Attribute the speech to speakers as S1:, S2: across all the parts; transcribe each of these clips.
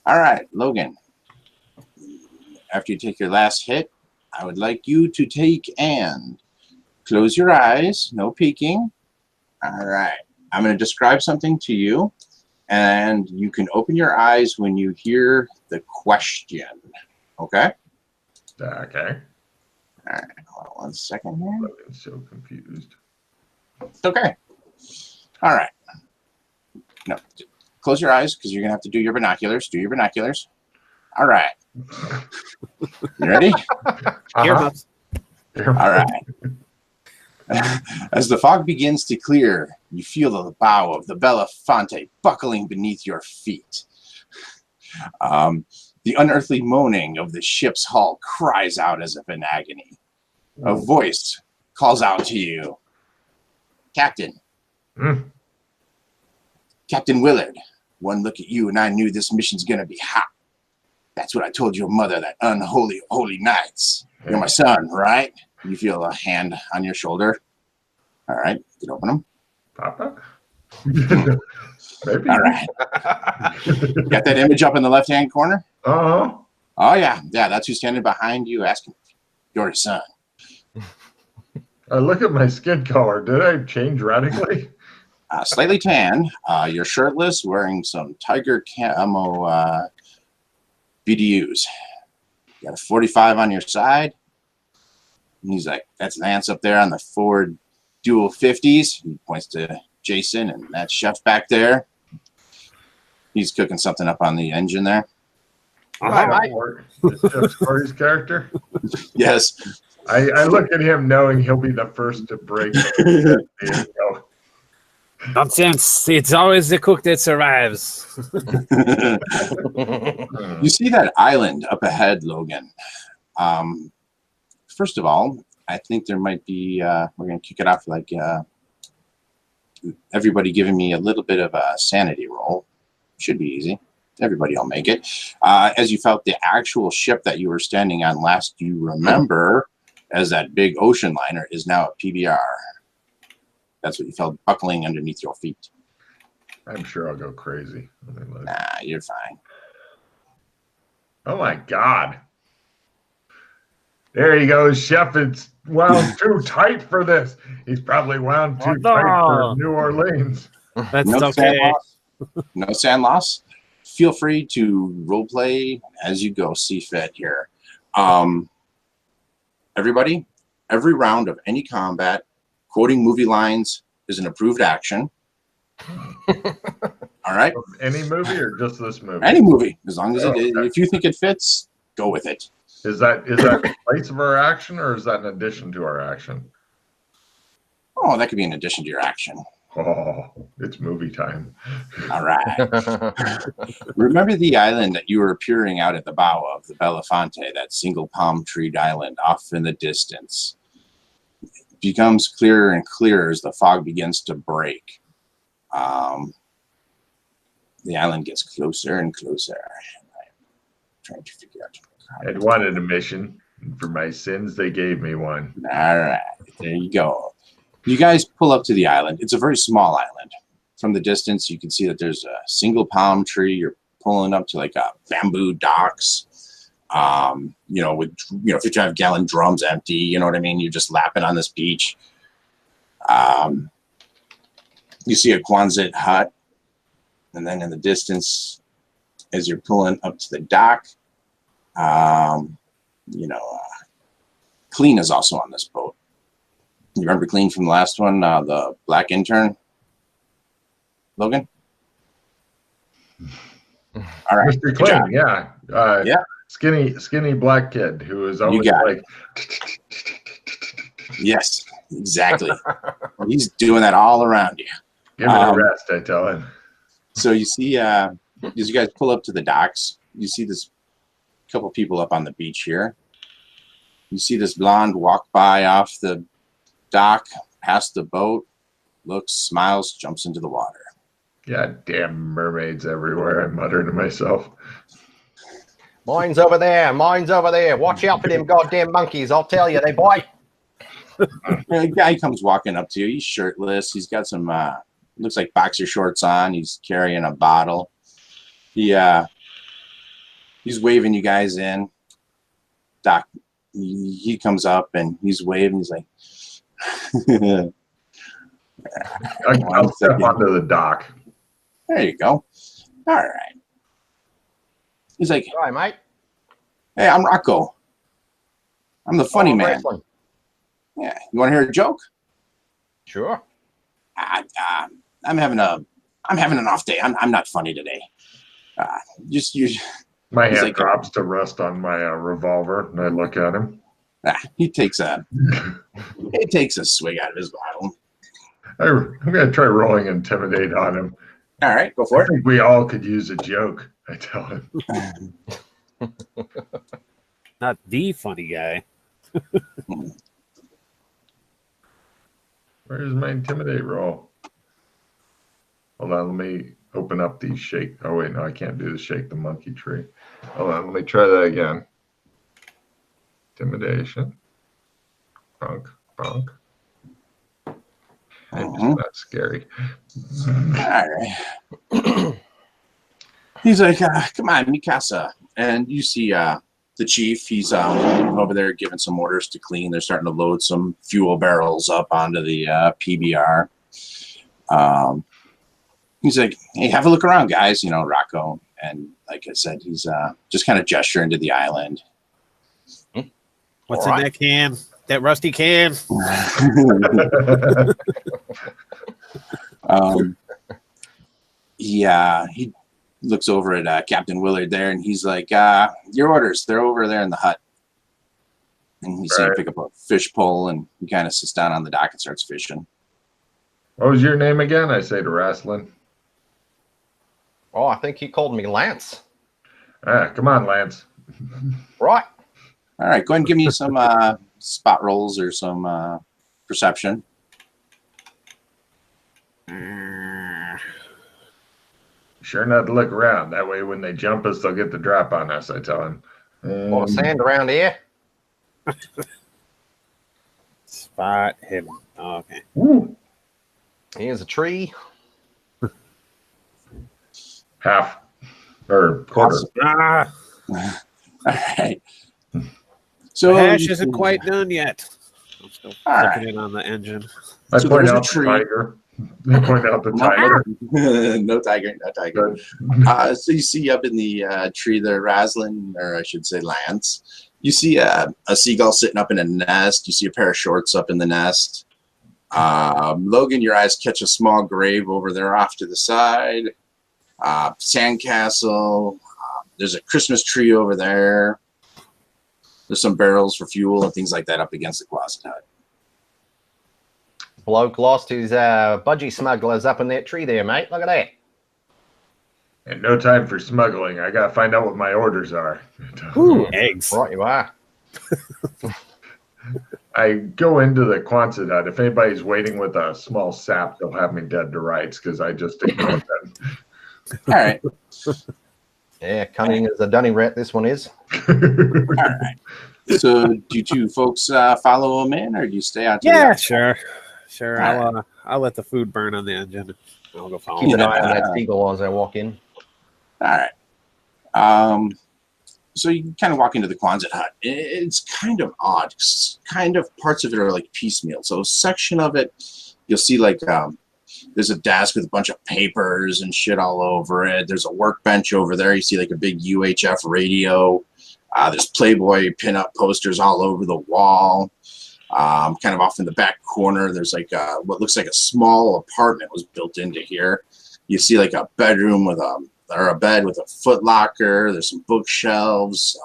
S1: All right, Logan. After you take your last hit, I would like you to take and close your eyes. No peeking. All right. I'm going to describe something to you, and you can open your eyes when you hear the question. Okay?
S2: Okay.
S1: All right. Hold on 1 second here.
S2: I'm so confused.
S1: It's okay. All right. No, close your eyes because you're going to have to do your binoculars. Do your binoculars. All right. You ready?
S3: Earmuffs.
S1: All right. As the fog begins to clear, you feel the bow of the Belafonte buckling beneath your feet. The unearthly moaning of the ship's hull cries out as if in agony. A voice calls out to you. Captain. Captain Willard, one look at you and I knew this mission's going to be hot. That's what I told your mother that unholy holy nights. You're my son, right? You feel a hand on your shoulder. All right, you can open them.
S2: Papa? Maybe.
S1: All right. Got that image up in the left-hand corner?
S2: Uh-huh.
S1: Oh, yeah. Yeah, that's who's standing behind you asking if you're his son.
S2: Look at my skin color. Did I change radically?
S1: Slightly tan. You're shirtless, wearing some tiger camo BDUs. You got a 45 on your side. And he's like, that's Lance up there on the Ford Dual 50s. He points to Jason, and that chef back there. He's cooking something up on the engine there.
S2: Right. Jeff Story's character?
S1: Yes.
S2: I look at him knowing he'll be the first to break.
S3: Nonsense. It's always the cook that survives.
S1: You see that island up ahead, Logan. First of all, I think there might be, we're going to kick it off like everybody giving me a little bit of a sanity roll. Should be easy. Everybody will make it. As you felt the actual ship that you were standing on last, you remember as that big ocean liner is now a PBR. That's what you felt buckling underneath your feet.
S2: I'm sure I'll go crazy.
S1: Nah, you're fine.
S2: Oh my God. There he goes, Chef. It's wound too tight for this. He's probably wound too tight for New Orleans.
S3: That's
S1: no
S3: okay.
S1: Sand loss. No sand loss. Feel free to role play as you go, see fit here. Everybody, every round of any combat, quoting movie lines is an approved action. All right.
S2: Any movie or just this movie?
S1: Any movie, as long as
S2: okay.
S1: if you think it fits, go with it.
S2: Is that in place of our action, or is that in addition to our action?
S1: Oh, that could be in addition to your action.
S2: Oh, it's movie time.
S1: All right. Remember the island that you were peering out at the bow of, the Belafonte, that single palm tree island off in the distance. It becomes clearer and clearer as the fog begins to break. The island gets closer and closer. I'm trying to figure out.
S2: I'd wanted a mission. And for my sins, they gave me one.
S1: All right. There you go. You guys pull up to the island. It's a very small island. From the distance, you can see that there's a single palm tree. You're pulling up to like a bamboo docks, with 55-gallon drums empty. You know what I mean? You're just lapping on this beach. You see a Quonset hut, and then in the distance, as you're pulling up to the dock, Clean is also on this boat. You remember Clean from the last one, the black intern? Logan? All right.
S2: Mr. Clean, yeah.
S1: Yeah.
S2: Skinny black kid who is always like...
S1: Yes, exactly. He's doing that all around you.
S2: Give it a rest, I tell him.
S1: So you see, as you guys pull up to the docks, you see this couple people up on the beach here. You see this blonde walk by off the dock, past the boat, looks, smiles, jumps into the water.
S2: God damn mermaids everywhere, I mutter to myself.
S4: Mine's over there. Watch out for them goddamn monkeys. I'll tell you, they bite.
S1: A guy comes walking up to you. He's shirtless. He's got some, looks like boxer shorts on. He's carrying a bottle. He He's waving you guys in. Doc, he comes up and he's waving. He's like,
S2: I'll step onto the dock.
S1: there you go. All right. He's like,
S4: Hi, mate.
S1: hey, I'm Rocco. I'm the funny man.
S4: Wrestling.
S1: Yeah. You want to hear a joke?
S4: Sure.
S1: I'm having an off day. I'm not funny today. Just you.
S2: My
S1: He's
S2: hand
S1: like,
S2: drops to rest on my revolver, and I look at him.
S1: He takes a swig out of his bottle.
S2: I'm going to try rolling intimidate on him.
S1: All right, go for
S2: I
S1: it.
S2: think we all could use a joke, I tell him.
S3: Not the funny guy.
S2: Where's my intimidate roll? Hold on, let me open up the shake. Oh, wait, no, I can't do the shake the monkey tree. Hold on, let me try that again. Intimidation. Bonk, bonk. Maybe it's not scary.
S1: All right. He's like, come on, Mikasa. And you see the chief. He's over there giving some orders to clean. They're starting to load some fuel barrels up onto the PBR. He's like, hey, have a look around, guys, Rocco. And like I said, he's just kind of gesturing to the island.
S3: What's in that can? That rusty can?
S1: He looks over at Captain Willard there, and he's like, your orders, they're over there in the hut. And he's saying, pick up a fish pole, and he kind of sits down on the dock and starts fishing.
S2: What was your name again? I say to Wrestling.
S4: Oh, I think he called me Lance.
S2: Come on, Lance.
S4: Right.
S1: All right, go ahead and give me some spot rolls or some perception.
S2: Sure not to look around. That way when they jump us, they'll get the drop on us, I tell him.
S4: More sand around here.
S3: Spot hidden. Oh, okay.
S2: Woo.
S4: Here's a tree.
S2: Half. Or quarter.
S3: Ah,
S1: All right. So
S3: the hash isn't quite done yet. I'm still
S1: All
S3: flipping
S1: right.
S3: it on the engine.
S2: I
S1: So
S2: point
S1: there's a
S2: out the
S1: tree.
S2: tiger. I point out the tiger.
S1: No tiger, no tiger.
S2: Good.
S1: So you see up in the tree there, Raslin, or I should say Lance, you see a seagull sitting up in a nest. You see a pair of shorts up in the nest. Logan, your eyes catch a small grave over there off to the side. Sandcastle. There's a Christmas tree over there. There's some barrels for fuel and things like that up against the closet hut.
S4: Bloke lost his budgie smugglers up in that tree there, mate. Look at that.
S2: And no time for smuggling. I got to find out what my orders are.
S3: Ooh, eggs.
S4: Right you are.
S2: I go into the Quonset hut. If anybody's waiting with a small sap, they'll have me dead to rights because I just ignored them.
S1: All right.
S4: Yeah, cunning as a dunny rat, this one is.
S1: All right. So do you two folks follow him in, or do you stay out? To
S3: Yeah,
S1: the
S3: sure.
S1: All
S3: I'll let the food burn on the engine. I'll go follow
S4: Keep
S3: him.
S4: an eye on that seagull as I walk in.
S1: All right. So you kind of walk into the Quonset hut. It's kind of odd. Kind of parts of it are like piecemeal. So a section of it, you'll see like there's a desk with a bunch of papers and shit all over it. There's a workbench over there. You see like a big UHF radio. There's Playboy pinup posters all over the wall. Kind of off in the back corner, there's like what looks like a small apartment was built into here. You see like a bedroom with a bed with a foot locker. There's some bookshelves,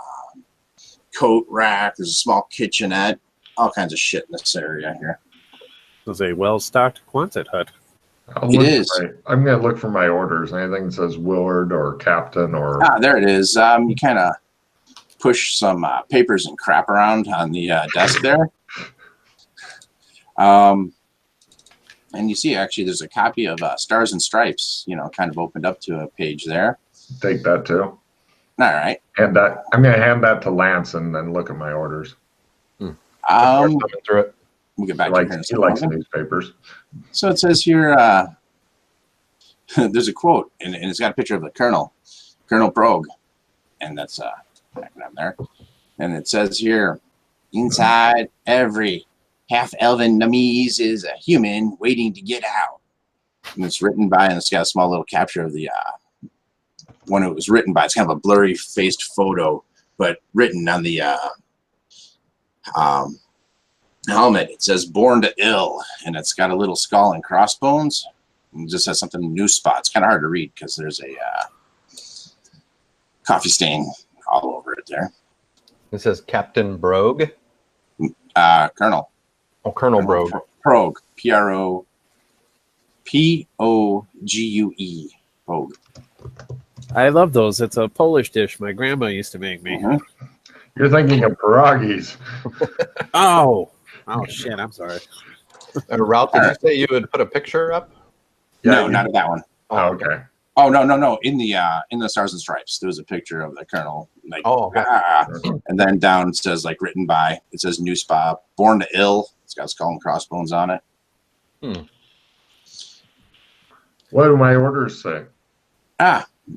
S1: coat rack. There's a small kitchenette. All kinds of shit in this area here.
S3: It was a well-stocked Quonset hut.
S2: I'm going to look for my orders. Anything that says Willard or Captain or...
S1: There it is. You kind of push some papers and crap around on the desk there. And you see, actually, there's a copy of Stars and Stripes, kind of opened up to a page there.
S2: Take that, too.
S1: All right.
S2: And I'm going to hand that to Lance and then look at my orders.
S4: Through it.
S1: We'll get back
S2: He likes newspapers.
S1: So it says here, there's a quote, and it's got a picture of the Colonel Brogue. and that's back on there. And it says here, inside every half-elven Namese is a human waiting to get out. And it's written by, and it's got a small little capture of the when it was written by. It's kind of a blurry-faced photo, but written on the helmet. It says "Born to Ill," and it's got a little skull and crossbones. And it just has something new spot. It's kind of hard to read because there's a coffee stain all over it there.
S4: It says Captain Brogue.
S1: Colonel.
S4: Oh, Colonel Brogue.
S1: Progue. P-O-G-U-E. Progue.
S3: I love those. It's a Polish dish my grandma used to make me.
S1: Mhm.
S2: You're thinking of pierogies.
S3: Oh shit! I'm sorry.
S4: Ralph, did you say you would put a picture up?
S1: No, not of that one.
S2: Oh, okay.
S1: Oh no! In the Stars and Stripes, there was a picture of the Colonel, like,
S4: okay.
S1: and then down it says like written by. It says new spot, Born to Ill. It's got skull and crossbones on it.
S2: What do my orders say?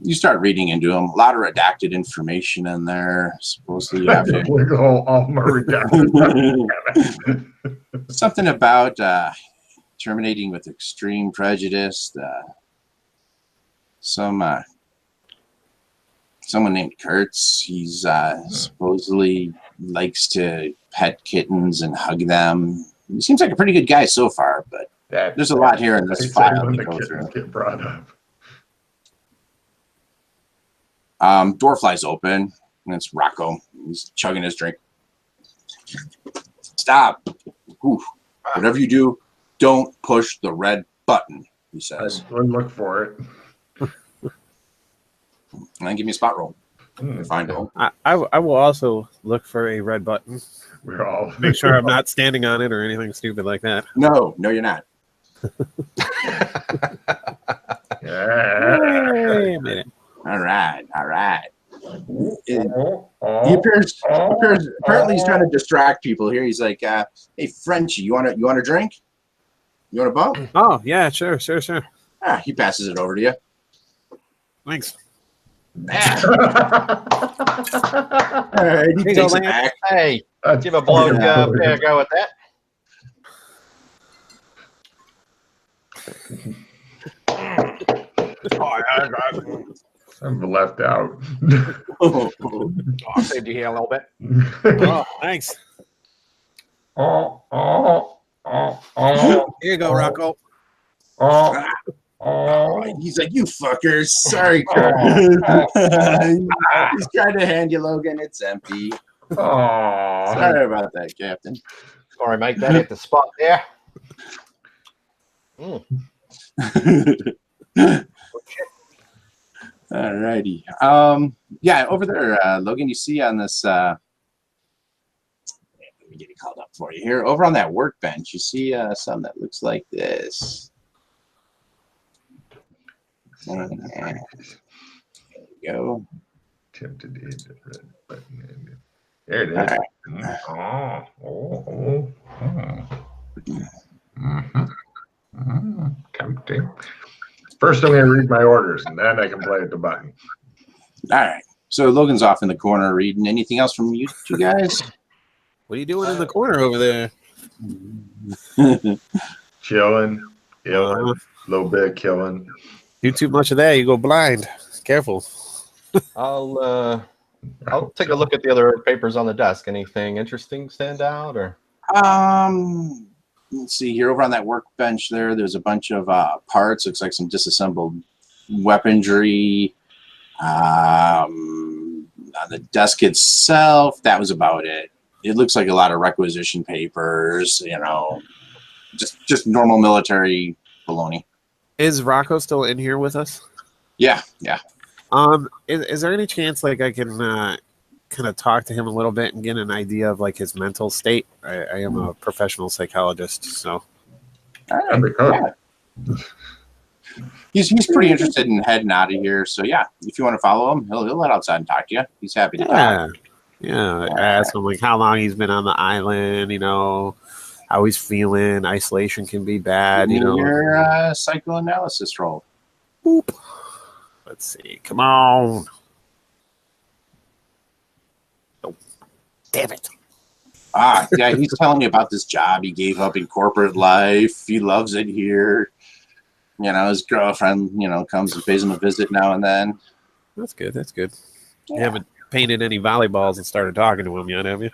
S1: You start reading into them. A lot of redacted information in there. Supposedly you have to
S2: all my redacted.
S1: something about terminating with extreme prejudice. Someone named Kurtz. He's supposedly likes to pet kittens and hug them. He seems like a pretty good guy so far, but there's a lot here in this file
S2: when
S1: to
S2: the
S1: go
S2: kittens
S1: through.
S2: get brought up.
S1: Door flies open, and it's Rocco. He's chugging his drink. Stop. Ooh. Whatever you do, don't push the red button, he says.
S2: Go and look for it.
S1: And then give me a spot roll. Find it.
S3: I will also look for a red button.
S2: We're all
S3: Make sure I'm not standing on it or anything stupid like that.
S1: No, you're not.
S3: Wait a minute.
S1: All right. He appears apparently he's trying to distract people here. He's like, hey, Frenchie, you want a drink? You want a bump?
S3: Oh yeah, sure.
S1: He passes it over to you.
S3: Thanks.
S1: All right, he takes it back.
S4: Hey, give a blowjob. There, go with that.
S2: I'm left out.
S4: Oh, I saved you here a little bit.
S3: Oh, thanks. Here you go, Rocco.
S1: He's like, you fuckers. Sorry, Kurt. He's trying to hand you Logan. It's empty. Sorry about that, Captain.
S4: Sorry, mate. That hit the spot there.
S1: All righty. Yeah, over there, Logan, you see on this, let me get it called up for you here. Over on that workbench, you see something that looks like this. There you go.
S2: Tempted to hit the red button. There it is. Tempting. First, I'm going to read my orders, and then I can play at the button.
S1: All right. So Logan's off in the corner reading. Anything else from you two guys?
S3: What are you doing in the corner over there?
S2: Chilling, a little bit of killing.
S3: Do too much of that, you go blind. Careful.
S4: I'll take a look at the other papers on the desk. Anything interesting stand out, or?
S1: Let's see here. Over on that workbench there's a bunch of parts. Looks like some disassembled weaponry. On the desk itself, that was about it. It looks like a lot of requisition papers, just normal military baloney.
S3: Is Rocco still in here with us?
S1: Yeah.
S3: Is there any chance like I can kind of talk to him a little bit and get an idea of like his mental state? I am a professional psychologist, so.
S1: All right. Yeah. He's pretty interested in heading out of here. So yeah, if you want to follow him, he'll let outside and talk to you. He's happy to talk.
S3: Yeah. Ask him like how long he's been on the island, how he's feeling. Isolation can be bad,
S1: Your psychoanalysis roll.
S3: Boop. Let's see. Come on. damn it.
S1: Yeah, he's telling me about this job he gave up in corporate life. He loves it here. You know, his girlfriend, comes and pays him a visit now and then.
S3: That's good. That's good.
S1: Yeah.
S3: You haven't painted any volleyballs and started talking to him yet, have you?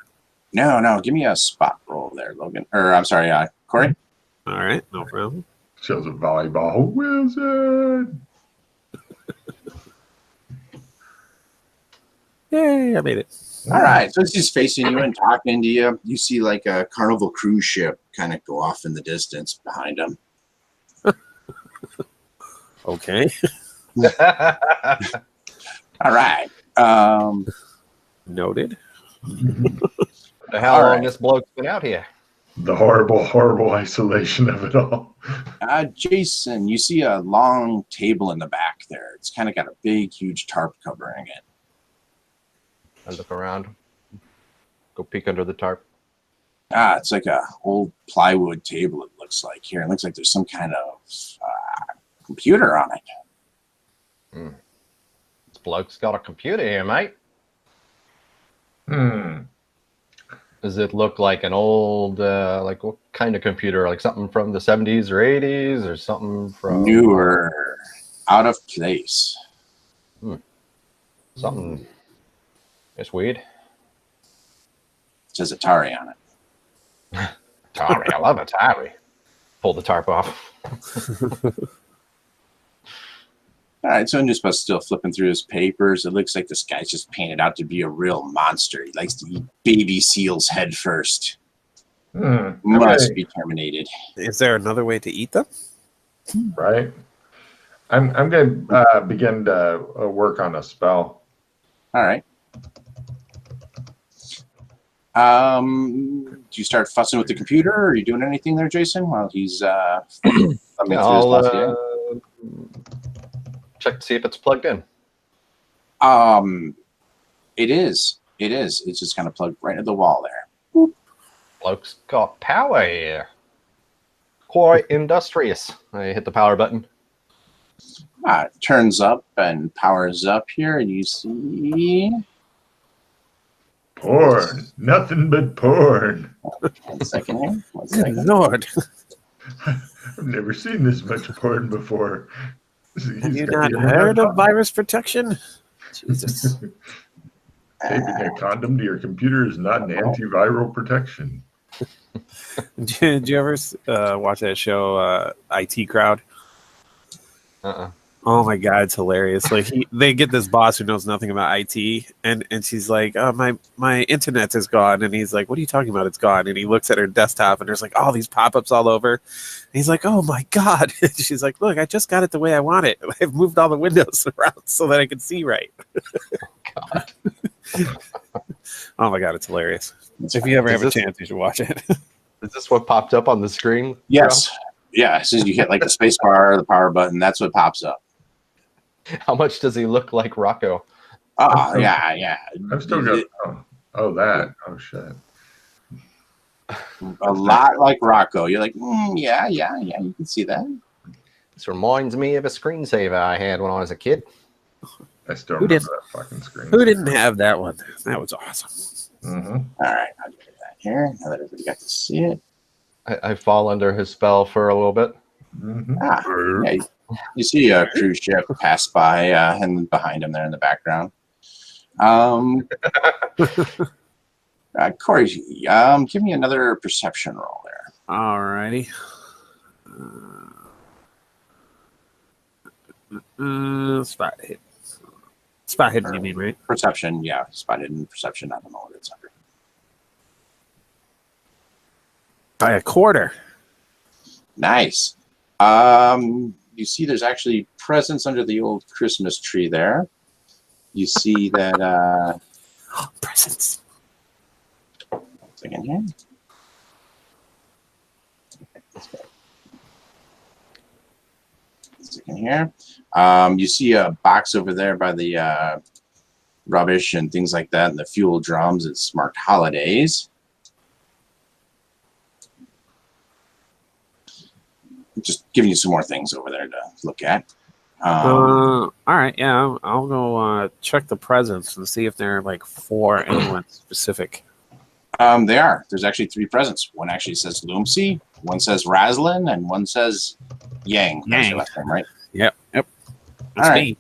S1: No, give me a spot roll there, Logan. Or, I'm sorry, Corey.
S3: All right, no problem.
S2: Shows a volleyball wizard.
S3: Yay, I made it.
S1: All right, so as he's facing you and talking to you, you see like a Carnival cruise ship kind of go off in the distance behind him.
S3: Okay.
S1: All right.
S3: Noted.
S4: How
S1: All
S4: long
S1: right.
S4: this bloke's been out here?
S2: The horrible, horrible isolation of it all.
S1: Jason, you see a long table in the back there. It's kind of got a big, huge tarp covering it.
S4: I look around. Go peek under the tarp.
S1: It's like a old plywood table, it looks like here. It looks like there's some kind of computer on it.
S4: This bloke's got a computer here, mate. Does it look like an old, like what kind of computer? Like something from the 70s or 80s or something from...
S1: Newer, out of place.
S4: Something... It's weird.
S1: It says Atari on it.
S4: Atari, I love Atari. Pull the tarp off.
S1: All right, so Newspa's still flipping through his papers. It looks like this guy's just painted out to be a real monster. He likes to eat baby seals head first. Must be terminated.
S3: Is there another way to eat them?
S2: Right. I'm going to begin to work on a spell.
S1: All right. Do you start fussing with the computer, or are you doing anything there, Jason, while he's thumbing through his dossier?
S4: Check to see if it's plugged in.
S1: It is. It's just kind of plugged right into the wall there.
S4: Bloke's got power here. Quite industrious. I hit the power button.
S1: It turns up and powers up here, and you see...
S2: Porn. Nothing but porn.
S1: 1 second here. 1
S3: Good
S1: second.
S3: Lord.
S2: I've never seen this much porn before.
S3: Have you not heard of virus protection? Jesus.
S2: Taping a condom to your computer is not an antiviral protection.
S3: Did you ever watch that show, IT Crowd? Oh my God, it's hilarious. Like they get this boss who knows nothing about IT, and she's like, "Oh, my internet is gone," and he's like, "What are you talking about? It's gone." And he looks at her desktop, and there's like all these pop-ups all over. And he's like, "Oh my God!" And she's like, "Look, I just got it the way I want it. I've moved all the windows around so that I can see right."
S4: God.
S3: Oh my God, it's hilarious. If you ever have a
S4: this-
S3: chance, you should watch it.
S4: Is this what popped up on the screen?
S1: Yes. Yeah, as soon as you hit like the space bar or the power button, that's what pops up.
S4: How much does he look like Rocco?
S1: Oh, yeah.
S2: I've still got... Oh, that. Oh, shit.
S1: A lot like Rocco. You're like, yeah, you can see that.
S4: This reminds me of a screensaver I had when I was a kid.
S2: I still
S3: Who
S2: remember
S3: did-
S2: that fucking screen.
S3: Who didn't have that one? That was awesome.
S1: All right, I'll get that here. Now that everybody got to see it.
S4: I fall under his spell for a little bit.
S1: Yeah, you see a cruise ship pass by and behind him there in the background. Corey, give me another perception roll there.
S3: Alrighty. Spot hit. Spot hidden, you mean, right?
S1: Perception, yeah. Spotted in perception. I don't know what it's under.
S3: By a quarter.
S1: Nice. You see there's actually presents under the old Christmas tree there. You see that...
S3: Presents.
S1: Second here. Second here. You see a box over there by the rubbish and things like that, and the fuel drums. It's marked holidays. Just giving you some more things over there to look at.
S3: All right, yeah, I'll go check the presents and see if they're like for anyone specific.
S1: They are. There's actually 3 presents. One actually says Loomsy, one says Raslin, and one says Yang. That's your last name, right?
S3: Yep. That's
S1: All right.
S3: me.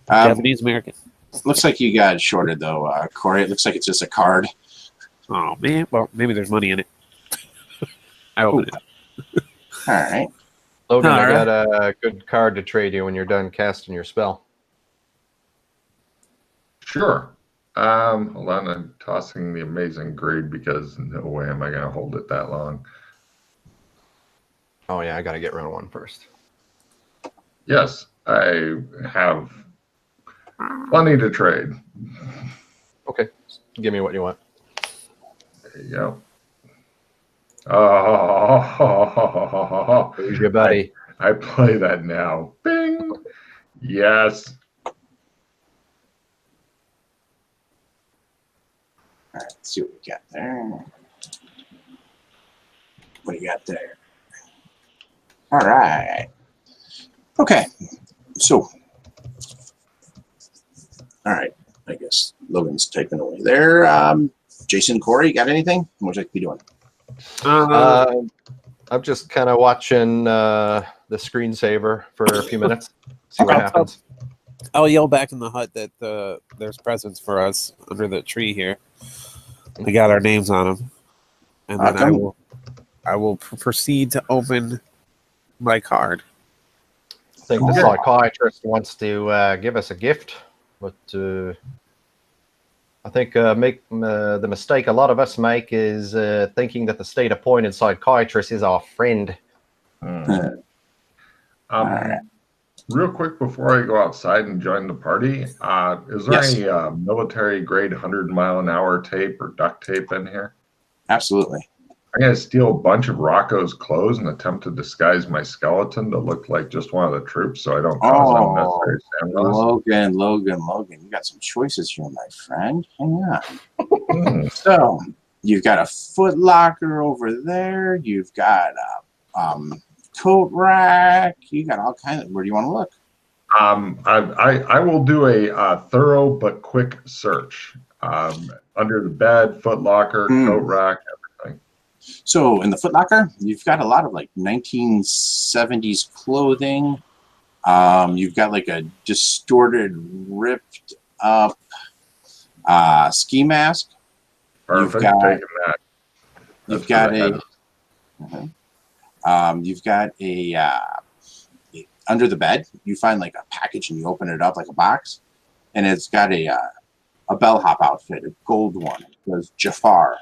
S3: Japanese American.
S1: Looks like you got shorted, though, Corey. It looks like it's just a card.
S3: Oh, man. Well, maybe there's money in it. I open it.
S1: All right.
S4: Logan, I
S3: Alright.
S4: got a good card to trade you when you're done casting your spell.
S2: Sure. Hold on, I'm tossing the amazing greed because no way am I going to hold it that long.
S4: Oh yeah, I got to get round 1 first.
S2: Yes, I have plenty to trade.
S4: Okay, give me what you want.
S2: There you go. Oh,
S4: Who's your buddy?
S2: I play that now. Bing. Yes.
S1: All right, let's see what we got there. What do you got there? All right. Okay. So, all right. I guess Logan's typing away there. Jason, Corey, got anything? What would you like to be doing?
S4: I'm just kind of watching the screensaver for a few minutes. See what
S1: Okay.
S4: happens.
S3: I'll yell back in the hut that there's presents for us under the tree here. We got our names on them, and then I will proceed to open my card.
S4: I think the psychiatrist wants to give us a gift, but I think the mistake a lot of us make is thinking that the state-appointed psychiatrist is our friend.
S2: All
S1: right.
S2: Real quick before I go outside and join the party, is there
S1: Yes.
S2: any military-grade 100-mile-an-hour tape or duct tape in here?
S1: Absolutely.
S2: I'm going to steal a bunch of Rocco's clothes and attempt to disguise my skeleton to look like just one of the troops so I don't cause unnecessary sand loss.
S1: Logan, you got some choices here, my friend. Hang on.
S2: Hmm.
S1: So, you've got a foot locker over there. You've got a coat rack. You got all kinds of. Where do you want to look?
S2: I will do a thorough but quick search. Under the bed, foot locker, coat rack, everything.
S1: So in the Foot Locker, you've got a lot of like 1970s clothing. You've got like a distorted, ripped up ski mask.
S2: Perfect.
S1: got-
S2: Taking that.
S1: You've
S2: That's
S1: got
S2: what I had.
S1: you've got a under the bed. You find like a package and you open it up like a box, and it's got a bellhop outfit, a gold one. It says Jafar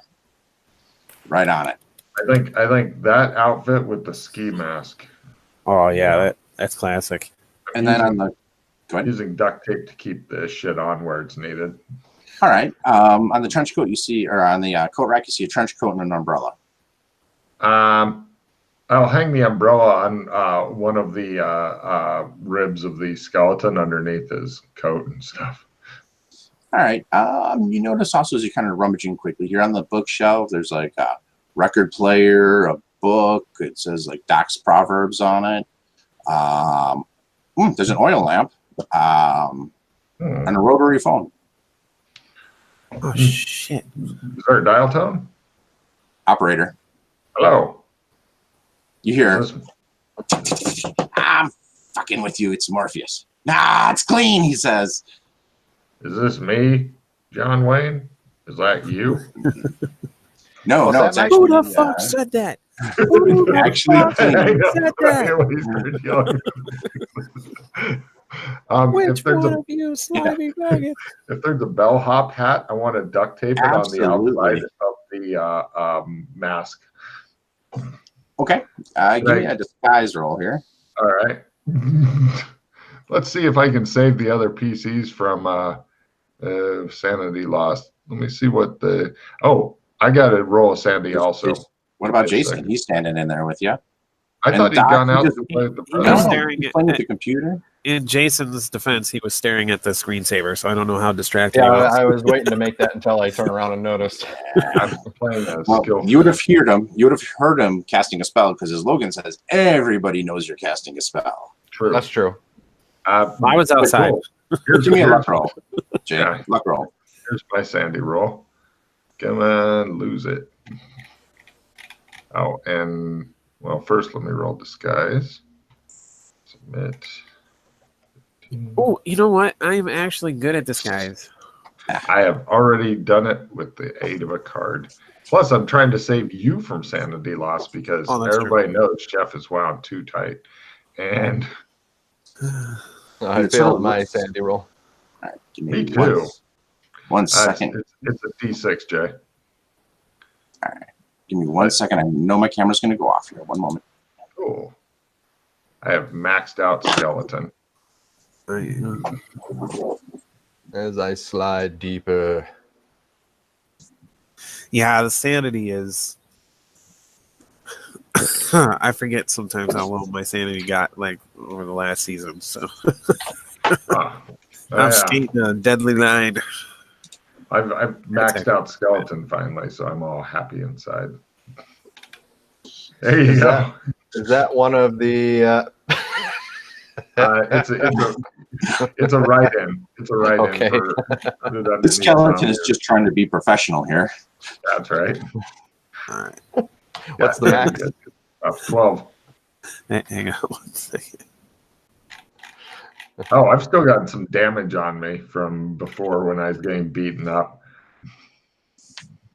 S1: right on it.
S2: I think that outfit with the ski mask.
S3: Oh yeah, that's classic.
S1: And then on the go ahead.
S2: Using duct tape to keep the shit on where it's needed.
S1: All right. On the trench coat, you see, or on the coat rack, you see a trench coat and an umbrella.
S2: I'll hang the umbrella on one of the ribs of the skeleton underneath his coat and stuff.
S1: All right. You notice also as you're kind of rummaging quickly here on the bookshelf, there's like a record player, a book. It says like Doc's Proverbs on it. There's an oil lamp and a rotary phone.
S3: Oh shit!
S2: Is there a dial tone?
S1: Operator,
S2: Hello.
S1: you hear?
S2: This-
S1: I'm fucking with you. It's Morpheus. Nah, it's clean, he says.
S2: Is this me, John Wayne? Is that you?
S1: No,
S4: What's
S1: no,
S4: that,
S1: it's
S4: Mike?
S1: actually
S3: Who the fuck said that? Who the
S1: actually
S3: fuck
S1: clean.
S2: I know,
S3: said that?
S2: right? When he started yelling.
S3: Which
S2: if there's
S3: one
S2: a
S3: of you slimy maggots?
S2: if there's a bellhop hat, I want to duct tape it on the
S1: Absolutely.
S2: outside of the mask.
S1: Okay. Give me a disguise roll here.
S2: All right. Let's see if I can save the other PCs from sanity loss. Let me see what the. Oh, I got to roll a sandy also.
S1: What about
S2: Just a
S1: Jason?
S2: second.
S1: He's standing in there with you.
S2: I
S1: And
S2: thought he'd
S1: Doc,
S2: gone
S1: he
S2: out
S1: just-
S2: to play with the
S3: he was
S2: president.
S3: staring
S1: He's
S3: at-
S1: playing with the computer.
S3: In Jason's defense, he was staring at the screensaver, so I don't know how distracted
S4: Yeah,
S3: he was.
S4: I was waiting to make that until I turned around and noticed.
S2: I'm playing a
S1: Well,
S2: skill.
S1: you would have heard him. You would have heard him casting a spell because, as Logan says, everybody knows you're casting a spell.
S2: True.
S4: That's true.
S3: I was outside.
S2: Here's,
S1: Give me a
S2: here's,
S1: luck roll, Jay.
S2: Yeah.
S1: Luck roll.
S2: here's my sandy roll. Come on, lose it. Oh, and well, first let me roll disguise. Submit.
S3: Oh, you know what? I am actually good at disguise.
S2: I have already done it with the aid of a card. Plus, I'm trying to save you from sanity loss because
S3: that's
S2: everybody knows Jeff is wound too tight. And
S4: I failed my sanity roll.
S1: All right, give
S2: me too.
S1: One second.
S2: It's a D6, Jay.
S1: All right. Give me 1 second. I know my camera's going to go off here. One moment.
S2: Cool. I have maxed out skeleton.
S4: As I slide deeper.
S3: Yeah, the sanity is. I forget sometimes how low my sanity got like over the last season. So I'm skating a deadly line.
S2: I've maxed out skeleton finally, so I'm all happy inside. There you go.
S4: Is that one of the?
S2: It's a write-in. It's a write-in.
S4: Okay.
S1: The skeleton is just trying to be professional here.
S2: That's right.
S3: All right.
S4: What's the max?
S2: 12.
S3: Hang on 1 second.
S2: Oh, I've still got some damage on me from before when I was getting beaten up.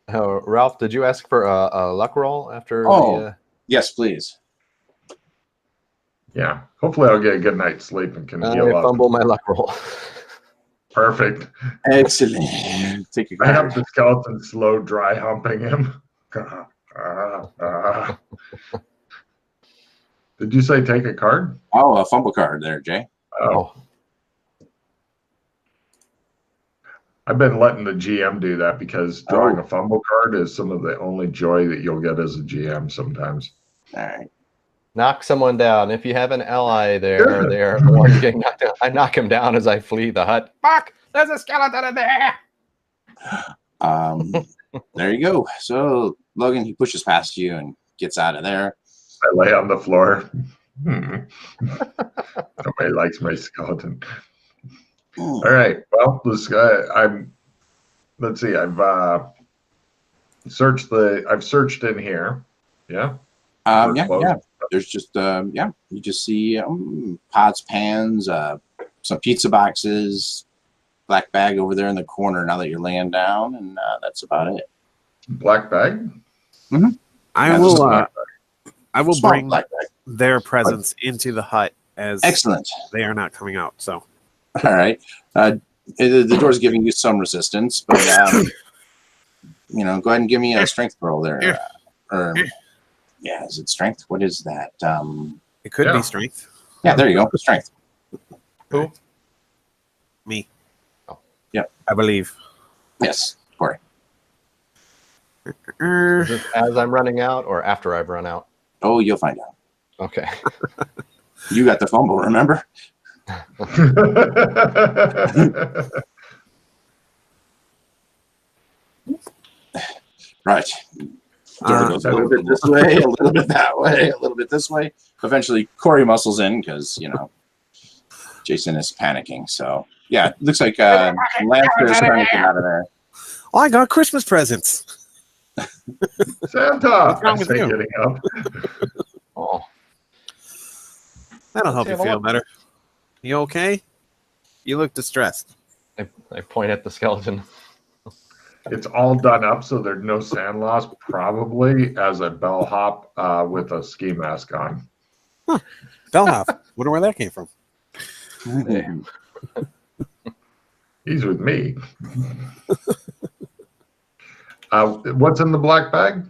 S4: Ralph, did you ask for a luck roll after?
S1: Yes, please.
S2: Yeah. Hopefully I'll get a good night's sleep and can heal up.
S4: Fumble my luck roll.
S2: Perfect.
S1: Excellent. Take
S2: I have the skeleton slow dry humping him. Did you say take a card?
S1: Oh, a fumble card there, Jay.
S2: Oh. I've been letting the GM do that because drawing a fumble card is some of the only joy that you'll get as a GM sometimes.
S1: All right.
S4: Knock someone down. If you have an ally there, they're the one getting knocked down. I knock him down as I flee the hut. Fuck! There's a skeleton in there!
S1: There you go. So, Logan, he pushes past you and gets out of there.
S2: I lay on the floor. Nobody likes my skeleton. All right. Well, this guy, let's see. I've searched in here. Yeah.
S1: Yeah. There's just you just see pots, pans, some pizza boxes, black bag over there in the corner now that you're laying down, and that's about it.
S2: Black bag?
S1: Mm-hmm.
S3: I will bring their presence into the hut as
S1: excellent.
S3: They are not coming out, so
S1: all right. The door's giving you some resistance, but go ahead and give me a strength roll there. Yeah, is it strength? What is that?
S3: It could be strength.
S1: Yeah, there you go. Strength.
S4: Who?
S3: Me.
S4: Oh.
S1: Yep.
S3: I believe.
S1: Yes, Corey.
S4: Is this as I'm running out or after I've run out?
S1: Oh, you'll find out.
S4: Okay.
S1: You got the fumble, remember? Right. Door goes a little bit this way, a little bit that way, a little bit this way. Eventually, Corey muscles in because, Jason is panicking. So, yeah, it looks like Lancer is trying to get out of there.
S3: Oh, I got Christmas presents.
S2: Santa!
S3: What's wrong with you?
S2: Getting up.
S4: Oh.
S3: That'll help you feel better. You okay? You look distressed.
S4: I point at the skeleton.
S2: It's all done up, so there's no sand loss, probably as a bellhop with a ski mask on.
S3: Huh. Bellhop. Wonder where that came from.
S2: He's with me. What's in the black bag?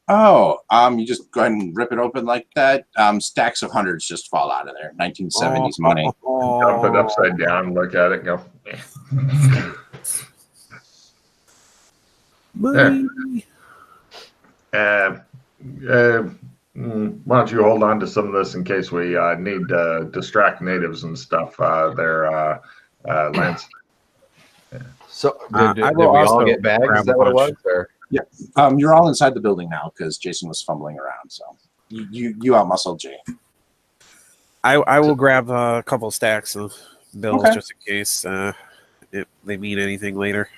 S1: Oh, you just go ahead and rip it open like that. Stacks of hundreds just fall out of there. 1970s money.
S2: Dump it upside down, look at it, and go.
S3: Money.
S2: Why don't you hold on to some of this in case we need to distract natives and stuff there, Lance?
S4: So did we all get bags? Is that what it was? Or?
S1: Yeah. You're all inside the building now because Jason was fumbling around. So you outmuscled Jay.
S3: I will grab a couple stacks of bills just in case if they mean anything later.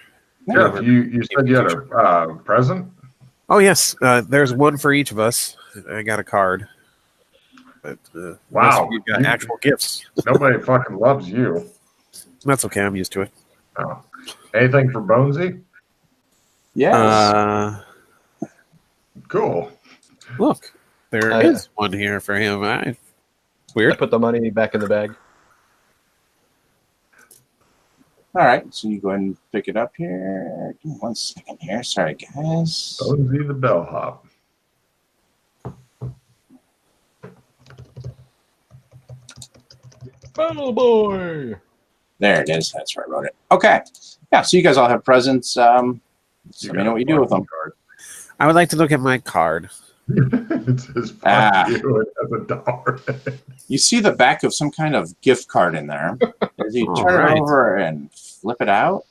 S2: Jeff, you said you had a present?
S3: Oh yes, there's one for each of us. I got a card. But
S2: Wow.
S3: you got actual gifts.
S2: Nobody fucking loves you.
S3: That's okay. I'm used to it.
S2: Oh. Anything for Bonesy?
S1: Yes.
S2: Cool.
S3: Look, there is one here for him. Weird.
S4: I put the money back in the bag.
S1: All right, so you go ahead and pick it up here. Give me 1 second here. Sorry, guys.
S2: Bonesy the bellhop.
S4: Battle boy.
S1: There it is. That's where I wrote it. Okay. Yeah, so you guys all have presents. Let me know what you do with them.
S3: I would like to look at my card.
S2: It says fuck you. It has $1.
S1: You see the back of some kind of gift card in there. As you turn it over and flip it out,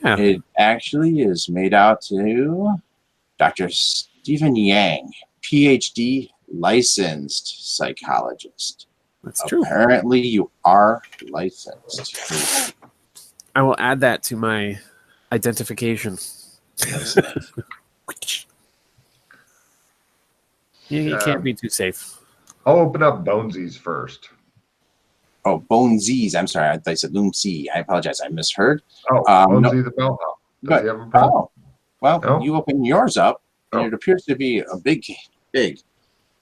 S1: it actually is made out to Dr. Stephen Yang, PhD licensed psychologist.
S3: That's true.
S1: Apparently, you are licensed.
S3: I will add that to my identification. You can't be too safe.
S2: I'll open up Bonesy's first.
S1: Oh, Bonesies. I'm sorry. I thought I said Loomsy. I apologize. I misheard.
S2: Oh, Bonesy the bellhop. Does he have a present?
S1: Oh, well,
S2: No?
S1: you open yours up, and it appears to be a big. It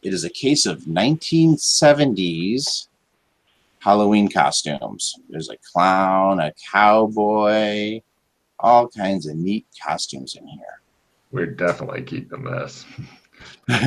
S1: is a case of 1970s Halloween costumes. There's a clown, a cowboy, all kinds of neat costumes in here.
S2: We're definitely keeping this. I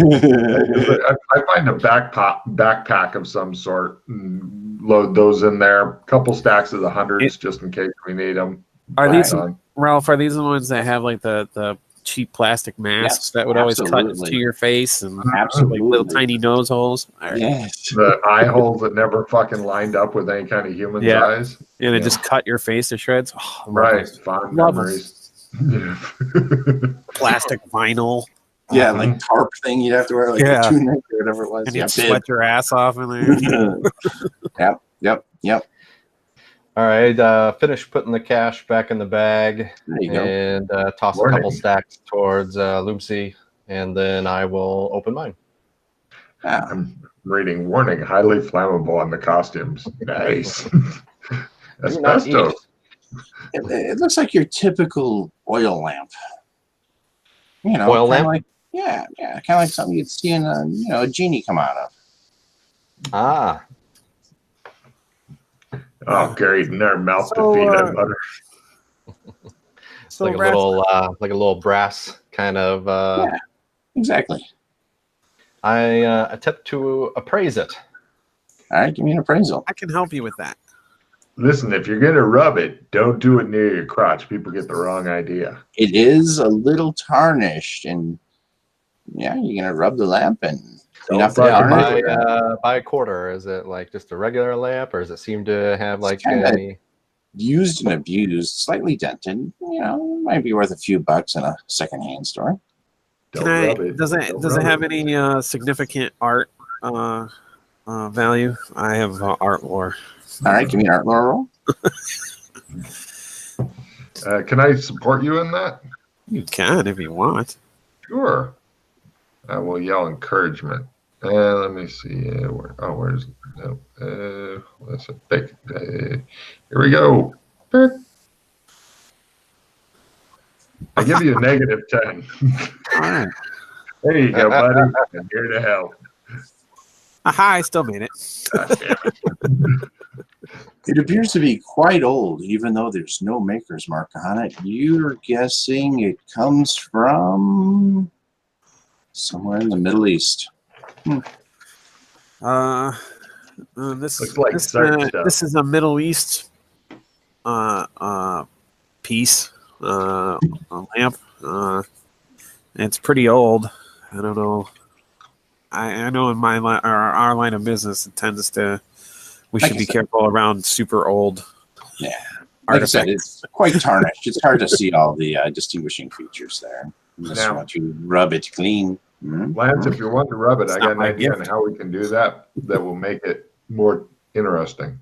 S2: find a backpack of some sort and load those in there. A couple stacks of the hundreds just in case we need them.
S3: Are these, Ralph, are these the ones that have like the cheap plastic masks that would always cut into your face and like little tiny nose holes?
S1: Yes.
S2: The eye holes that never fucking lined up with any kind of human's eyes.
S3: And it just cut your face to shreds. Oh,
S2: right. Fond memories.
S3: Plastic vinyl.
S1: Yeah, like tarp thing you'd have to wear, like a tunic or whatever it was.
S3: And you'd sweat your ass off in there.
S1: Yep.
S4: All right, finish putting the cash back in the bag and toss a couple stacks towards Loopsy, and then I will open mine.
S2: I'm reading warning, highly flammable on the costumes. Nice. Asbestos.
S1: It looks like your typical oil lamp. You know,
S4: oil lamp?
S1: Like, kind of like something you'd see in a genie come out of.
S4: Ah.
S2: Oh, Gary, never melt the peanut butter.
S4: It's like a little brass kind of.
S1: Yeah, exactly.
S4: I attempt to appraise it.
S1: All right, give me an appraisal.
S3: I can help you with that.
S2: Listen, if you're going to rub it, don't do it near your crotch. People get the wrong idea.
S1: It is a little tarnished, and you're going to rub the lamp and clean up the tarnish.
S4: By a quarter, is it like just a regular lamp, or does it seem to have like any
S1: used and abused, slightly dented? Might be worth a few bucks in a secondhand store.
S3: Does it have any significant art value? I have art lore.
S1: All right, give me an art lore roll.
S2: Can I support you in that?
S3: You can if you want.
S2: Sure. I will yell encouragement. Let me see. Where's that's a big. Here we go. I give you a -10.
S3: All right.
S2: There you go, buddy. I'm here to help.
S3: Aha, I still made it.
S1: It appears to be quite old, even though there's no maker's mark on it. You're guessing it comes from somewhere in the Middle East.
S3: This is a Middle East piece, a lamp. It's pretty old. I don't know. I know in our line of business, it tends to. We should be careful around super old.
S1: Yeah, like I said, it's quite tarnished. It's hard to see all the distinguishing features there. Unless you want to rub it clean.
S2: Lance, if you want to rub it, I got an idea on how we can do that. That will make it more interesting.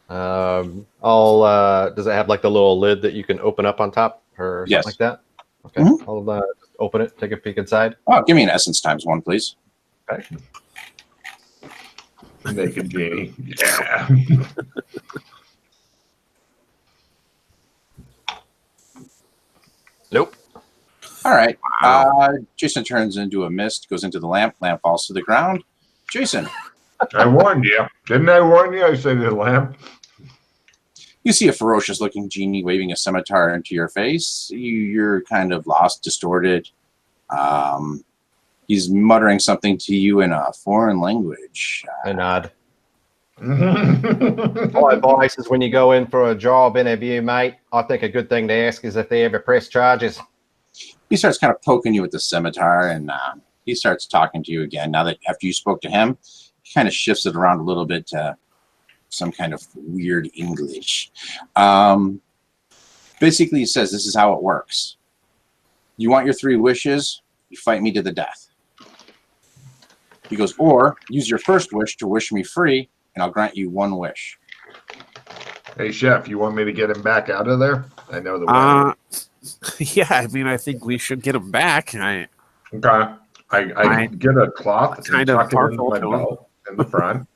S4: I I'll. Does it have like the little lid that you can open up on top or something
S1: Yes.
S4: like that? Okay.
S1: Mhm.
S4: I'll just open it, take a peek inside.
S1: Oh, give me an essence ×1, please.
S4: Okay.
S2: Naked genie. Yeah.
S4: Nope.
S1: All right.
S3: Wow.
S1: Jason turns into a mist, goes into the lamp. Lamp falls to the ground. Jason,
S2: I warned you. Didn't I warn you? I said the lamp.
S1: you see a ferocious-looking genie waving a scimitar into your face. You're kind of lost, distorted. He's muttering something to you in a foreign language.
S4: I nod. My advice is when you go in for a job interview, mate, I think a good thing to ask is if they ever press charges.
S1: He starts kind of poking you with the scimitar, and he starts talking to you again. Now that after you spoke to him, he kind of shifts it around a little bit to some kind of weird English. Basically, he says, this is how it works. You want your 3 wishes, you fight me to the death. He goes, or use your first wish to wish me free, and I'll grant you 1 wish.
S2: Hey, Chef, you want me to get him back out of there? I know the way.
S3: Yeah, I mean, I think we should get him back.
S2: Okay. I get a cloth and tuck it into my belt in the front,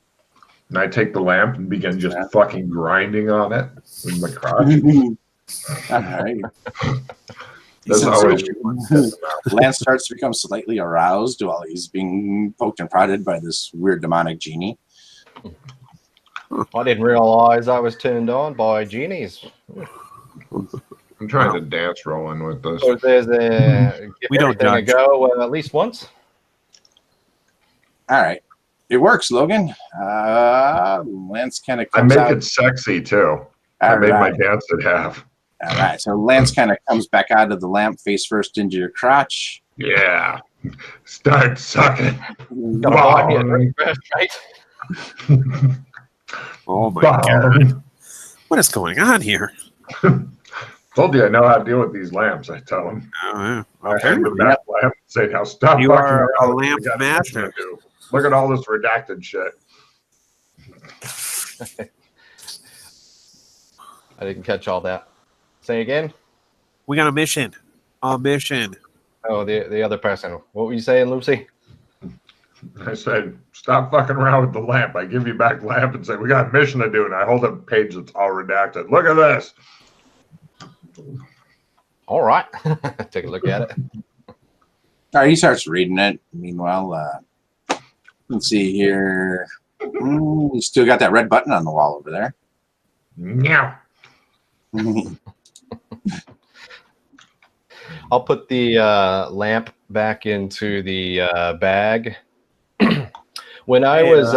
S2: and I take the lamp and begin just fucking grinding on it with my crotch.
S1: All right.
S2: That's always
S1: Lance starts to become slightly aroused while he's being poked and prodded by this weird demonic genie.
S4: I didn't realize I was turned on by genies.
S2: I'm trying to dance rolling with this.
S4: So there's a
S3: We don't
S4: everything a
S3: judge.
S4: go at least once.
S1: All right. It works, Logan. Lance kind of
S2: I
S1: comes
S2: make
S1: out.
S2: it sexy too. I
S1: All
S2: made my
S1: right.
S2: dance at half.
S1: All right. So Lance kind of comes back out of the lamp face first into your crotch.
S2: Yeah. Start sucking.
S4: Gotta buy me a drink first, right?
S3: Oh my god. What is going on here?
S2: Told you I know how to deal with these lamps, I tell them.
S3: Oh,
S2: I
S3: okay.
S2: hand them that lamp and say, now stop
S3: You
S2: fucking
S3: are
S2: around.
S3: a
S2: with me.
S3: lamp
S2: We got
S3: master.
S2: nothing to do. Look at all this redacted shit.
S4: I didn't catch all that. Say again?
S3: We got a mission. A mission.
S4: Oh, the other person. What were you saying, Lucy?
S2: I said, stop fucking around with the lamp. I give you back the lamp and say, we got a mission to do. And I hold up a page that's all redacted. Look at this.
S4: All right. Take a look at it.
S1: All right. He starts reading it. Meanwhile, let's see here. You still got that red button on the wall over there.
S2: Meow.
S4: I'll put the lamp back into the bag. When I was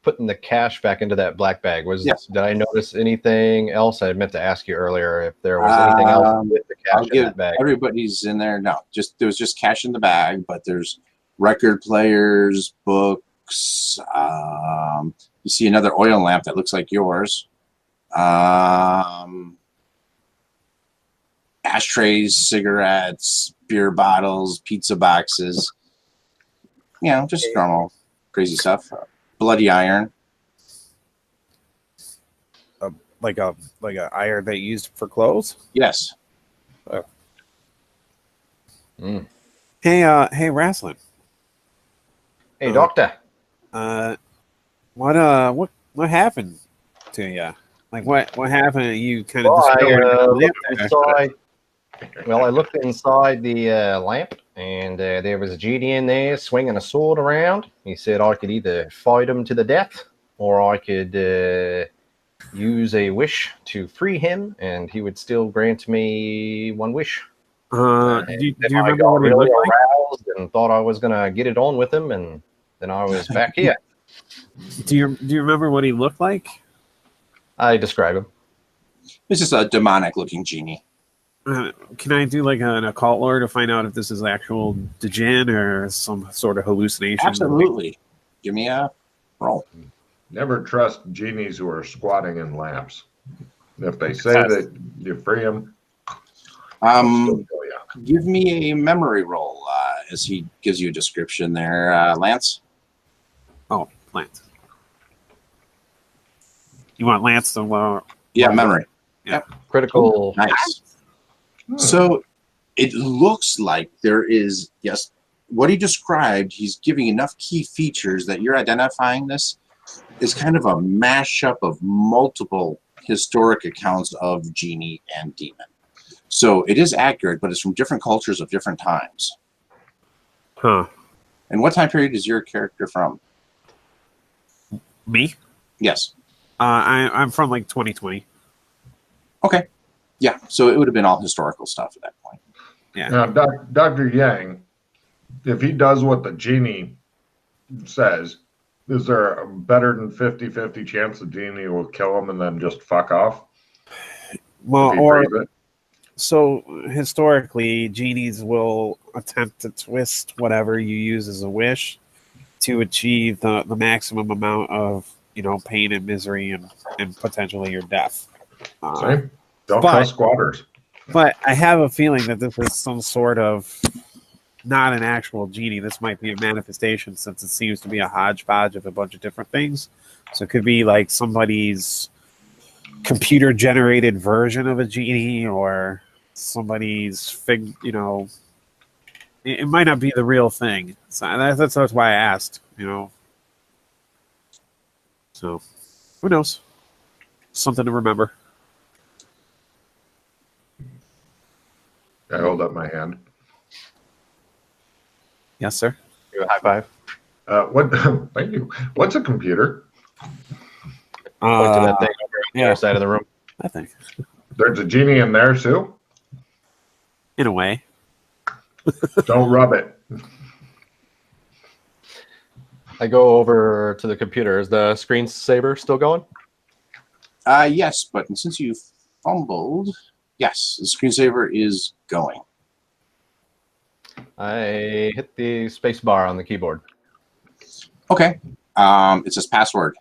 S4: putting the cash back into that black bag, did I notice anything else? I meant to ask you earlier if there was anything else with the cash in that bag.
S1: Everybody's in there. No, there was just cash in the bag, but there's record players, books. You see another oil lamp that looks like yours. Ashtrays, cigarettes, beer bottles, pizza boxes. Just normal crazy stuff. Bloody iron.
S3: Like a iron they used for clothes?
S1: Yes.
S3: Hey, Wrestling.
S4: Hey, doctor.
S3: What happened to you? Like what happened? You kind of
S4: I looked inside the lamp, and there was a genie in there swinging a sword around. He said I could either fight him to the death, or I could use a wish to free him, and he would still grant me 1 wish.
S3: Do you remember
S4: I got
S3: what he
S4: really
S3: looked like?
S4: aroused and thought I was gonna get it on with him, and then I was back here.
S3: Do you remember what he looked like?
S4: I describe him.
S1: It's just a demonic looking genie.
S3: Can I do like an occult lore to find out if this is actual djinn or some sort of hallucination?
S1: Absolutely. Give me a roll.
S2: Never trust genies who are squatting in lamps. If they say that you free them,
S1: give me a memory roll as he gives you a description there, Lance.
S3: Oh, Lance. You want Lance to
S1: Yeah, memory.
S4: Critical.
S1: Nice. So it looks like there is, yes, what he described, he's giving enough key features that you're identifying this is kind of a mashup of multiple historic accounts of genie and demon. So it is accurate, but it's from different cultures of different times.
S3: Huh.
S1: And what time period is your character from?
S3: Me?
S1: Yes.
S3: I'm from like 2020.
S1: Okay. Yeah, so it would have been all historical stuff at that point.
S3: Yeah.
S2: Now, Dr. Yang, if he does what the genie says, is there a better than 50-50 chance the genie will kill him and then just fuck off?
S3: Well,
S2: If he
S3: or
S2: frees it?
S3: so historically, genies will attempt to twist whatever you use as a wish to achieve the maximum amount of, pain and misery and potentially your death.
S2: See? Don't
S3: but-
S2: trust squatters.
S3: But I have a feeling that this is some sort of not an actual genie. This might be a manifestation, since it seems to be a hodgepodge of a bunch of different things. So it could be like somebody's computer generated version of a genie, or somebody's it might not be the real thing. So that's why I asked, So who knows? Something to remember.
S2: I hold up my hand.
S3: Yes, sir.
S4: Do a high five.
S2: What? Thank you. What's a computer?
S4: Point to that thing over on the
S3: yeah.
S4: other side of the room.
S3: I think,
S2: There's a genie in there too.
S3: in a way.
S2: Don't rub it.
S4: I go over to the computer. Is the screensaver still going?
S1: Yes, but since you fumbled, yes, the screensaver is going.
S4: I hit the space bar on the keyboard.
S1: Okay. It says password,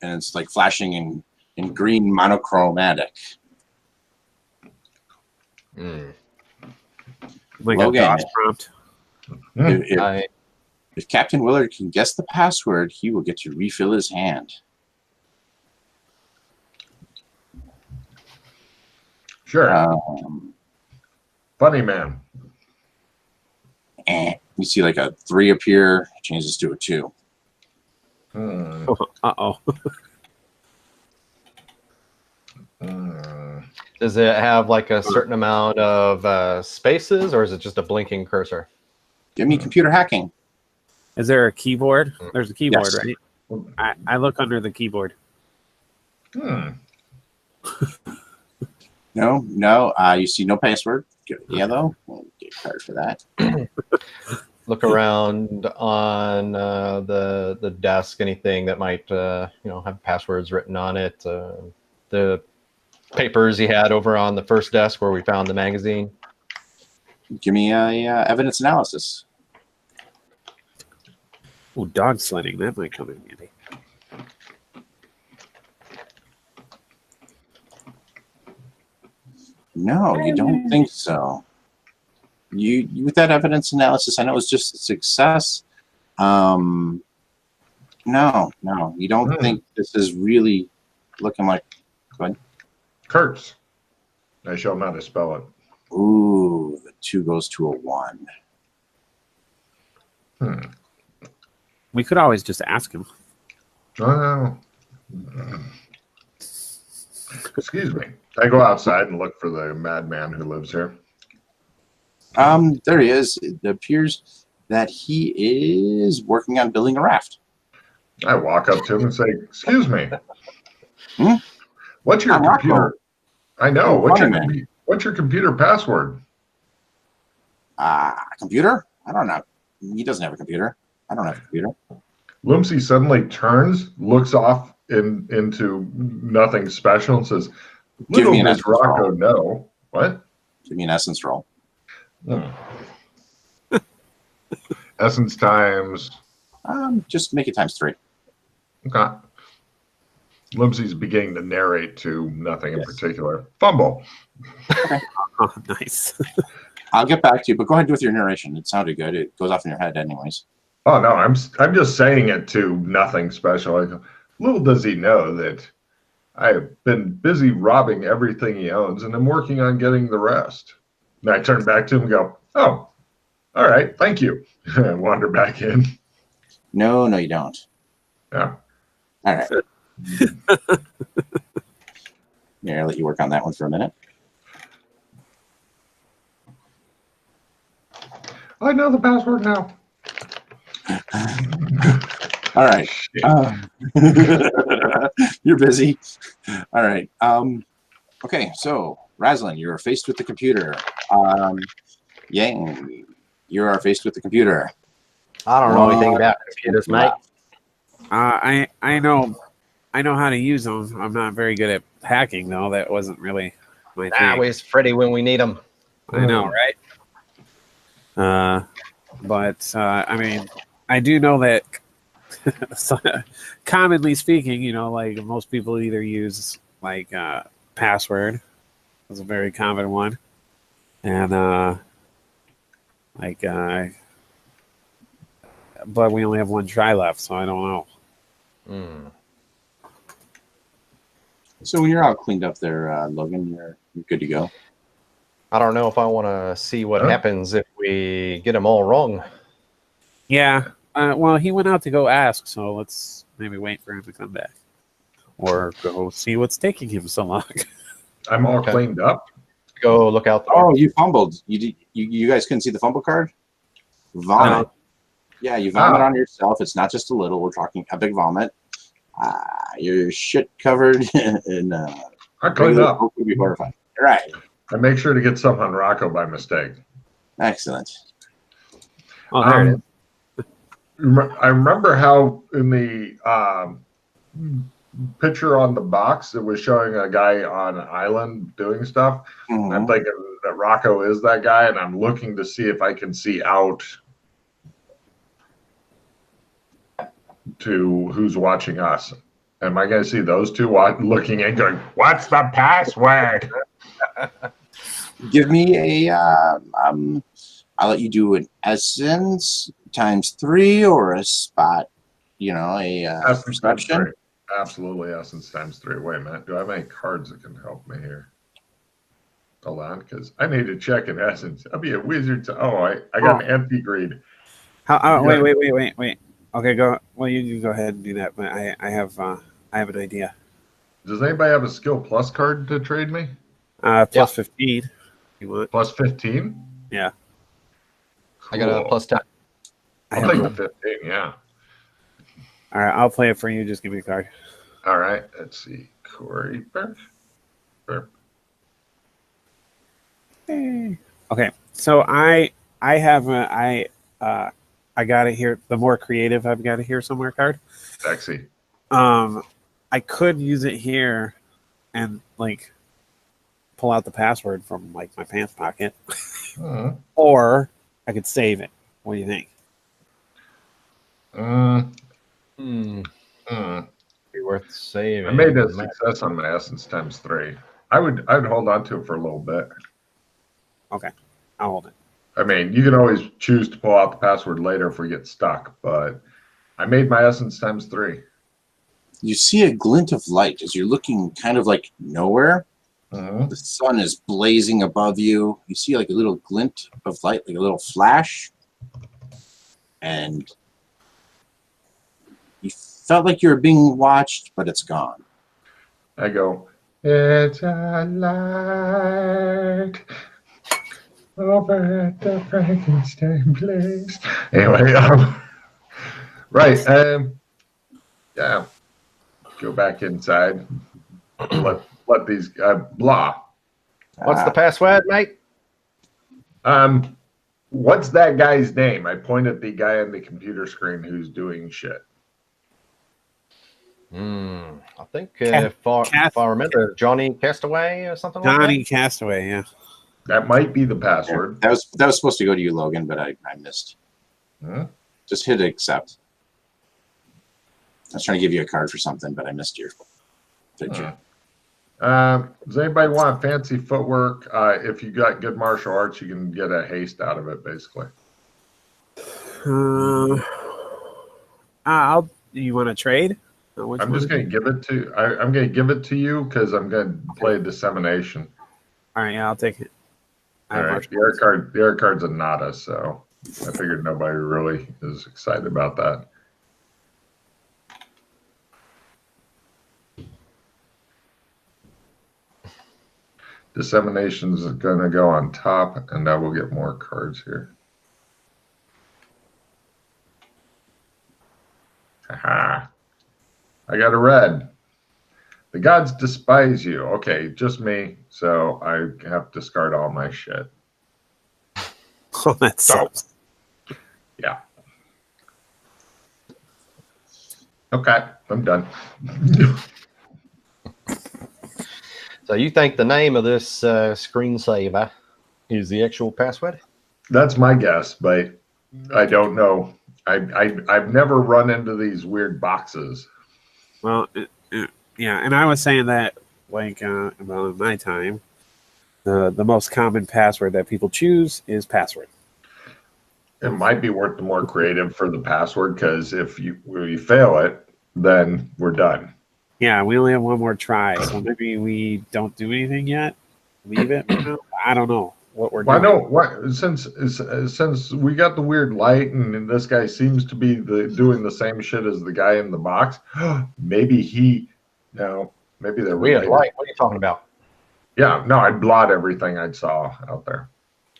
S1: and it's like flashing in green monochromatic.
S3: Like
S1: Logan.
S3: a DOS prompt.
S1: If Captain Willard can guess the password, he will get to refill his hand.
S2: Sure. Funny man.
S1: You see like a 3 appear, changes to a 2.
S3: Uh-oh.
S4: Does it have like a certain amount of spaces, or is it just a blinking cursor?
S1: Give me computer hacking.
S3: Is there a keyboard? There's a keyboard,
S1: Yes.
S3: right? I look under the keyboard.
S1: No. You see no password. Yellow. We'll get a card for that.
S4: Look around on the desk. Anything that might have passwords written on it. The papers he had over on the first desk where we found the magazine.
S1: Give me a evidence analysis.
S3: Oh, dog sledding. That might come in handy.
S1: No, you don't think so. You with that evidence analysis, I know it's just a success. No, you don't think this is really looking like. Go ahead.
S2: Kurtz. I shall not spell it.
S1: Ooh, the 2 goes to a 1.
S3: We could always just ask him.
S2: Oh. Excuse me. I go outside and look for the madman who lives here.
S1: There he is. It appears that he is working on building a raft.
S2: I walk up to him and say, "Excuse me.
S1: Hmm?
S2: What's your
S1: I'm
S2: computer?"
S1: Rocco.
S2: I know.
S1: Oh,
S2: What's your computer password?
S1: Computer? I don't know. He doesn't have a computer. I don't have a computer.
S2: Lumpsy suddenly turns, looks off into nothing special, and says,
S1: Give
S2: "Little
S1: me an
S2: does
S1: essence
S2: Rocco
S1: roll.
S2: know." What?
S1: Give me an essence roll.
S2: Essence times.
S1: Just make it times 3.
S2: Okay. Lumpsy's beginning to narrate to nothing in
S1: Yes.
S2: particular. Fumble.
S3: Oh, nice.
S1: I'll get back to you, but go ahead with your narration. It sounded good. It goes off in your head anyways.
S2: Oh no, I'm just saying it to nothing special. Little does he know that I've been busy robbing everything he owns, and I'm working on getting the rest. And I turn back to him and go, oh, all right, thank you. And wander back in.
S1: No, you don't.
S2: Yeah.
S1: All right. Yeah, I'll let you work on that one for a minute.
S2: I know the password now.
S1: All right. You're busy. All right. Okay, so Raslin, you're faced with the computer. Yang, you are faced with the computer.
S4: I don't know anything about computers, mate.
S3: I know how to use them. I'm not very good at hacking, though. That wasn't really my thing.
S4: Where's Freddy when we need him?
S3: I know, right? But I mean, I do know that commonly speaking, like most people either use like password. That's a very common one, and but we only have one try left, so I don't know.
S1: So when you're all cleaned up there, Logan, you're good to go.
S4: I don't know if I want to see what happens if we get them all wrong.
S3: Yeah. Well, he went out to go ask, so let's maybe wait for him to come back, or go see what's taking him so long.
S2: I'm all cleaned up.
S4: Go look out the door.
S1: Oh, you fumbled. You guys couldn't see the fumble card? Vomit. Yeah, you vomit on yourself. It's not just a little. We're talking a big vomit. Your shit covered in
S2: I cleaned up.
S1: Would be horrifying. All right.
S2: I make sure to get some on Rocco by mistake.
S1: Excellent.
S3: Oh, there it is.
S2: I remember how in the picture on the box it was showing a guy on an island doing stuff.
S1: Mm-hmm.
S2: I'm thinking that Rocco is that guy, and I'm looking to see if I can see out to who's watching us. Am I going to see those two looking and going, what's the password?
S1: Give me a, I'll let you do an essence ×3 or a spot, a perception.
S2: Absolutely, essence ×3. Wait a minute. Do I have any cards that can help me here? Hold on, because I need to check an essence. I'll be a wizard. I got an anti-greed.
S3: Wait. Okay, go. Well, you can go ahead and do that, but I have an idea.
S2: Does anybody have a skill plus card to trade me?
S3: Plus 15. You want
S2: plus 15?
S3: Yeah.
S4: Cool. I got a plus 10.
S2: I'll take the 15. Yeah.
S3: All right, I'll play it for you. Just give me a card.
S2: All right. Let's see. Corey Burke.
S3: Okay, so I got it here. The more creative I've got it here somewhere card.
S2: Sexy.
S3: I could use it here and pull out the password from my pants pocket, or I could save it. What do you think?
S4: Be worth saving.
S2: I made a success on my essence ×3. I'd hold on to it for a little bit.
S3: Okay, I'll hold it.
S2: I mean, you can always choose to pull out the password later if we get stuck, but I made my essence ×3.
S1: You see a glint of light as you're looking kind of like nowhere.
S2: Mm-hmm.
S1: The sun is blazing above you. You see like a little glint of light, like a little flash. And you felt like you were being watched, but it's gone.
S2: I go, it's a light over at the Frankenstein place. Anyway, right. Yeah. Go back inside. Let these blah.
S4: What's the password, mate?
S2: What's that guy's name? I point at the guy on the computer screen who's doing shit.
S4: I think if I remember, Johnny Castaway or something like that.
S3: Johnny Castaway, yeah.
S2: That might be the password.
S1: Yeah, that was supposed to go to you, Logan, but I missed. Just hit accept. I was trying to give you a card for something, but I missed your picture.
S2: Does anybody want fancy footwork? If you got good martial arts, you can get a haste out of it, basically.
S3: You want to trade? Which
S2: I'm
S3: one
S2: just
S3: is
S2: going to
S3: it?
S2: give it to. I'm going to give it to you because I'm going to play dissemination.
S3: All right, yeah, I'll take it. I
S2: All
S3: have
S2: right.
S3: martial
S2: The art
S3: arts.
S2: card. The art card's a nada, so I figured nobody really is excited about that. Dissemination's going to go on top, and now we'll get more cards here. Haha. I got a red. The gods despise you. Okay, just me, so I have to discard all my shit.
S3: Oh, that sucks.
S2: Yeah. Okay, I'm done.
S4: So you think the name of this screensaver is the actual password?
S2: That's my guess, but I don't know. I've never run into these weird boxes.
S3: Well, yeah, and I was saying that like well, in my time, the most common password that people choose is password.
S2: It might be worth the more creative for the password because if we fail it, then we're done.
S3: Yeah, we only have one more try, so maybe we don't do anything yet. Leave it. I don't know what we're
S2: Well, I
S3: doing.
S2: know what since we got the weird light and this guy seems to be doing the same shit as the guy in the box. Maybe maybe they're
S4: Weird
S2: related.
S4: light. What are you talking about?
S2: Yeah, no, I'd blot everything I saw out there.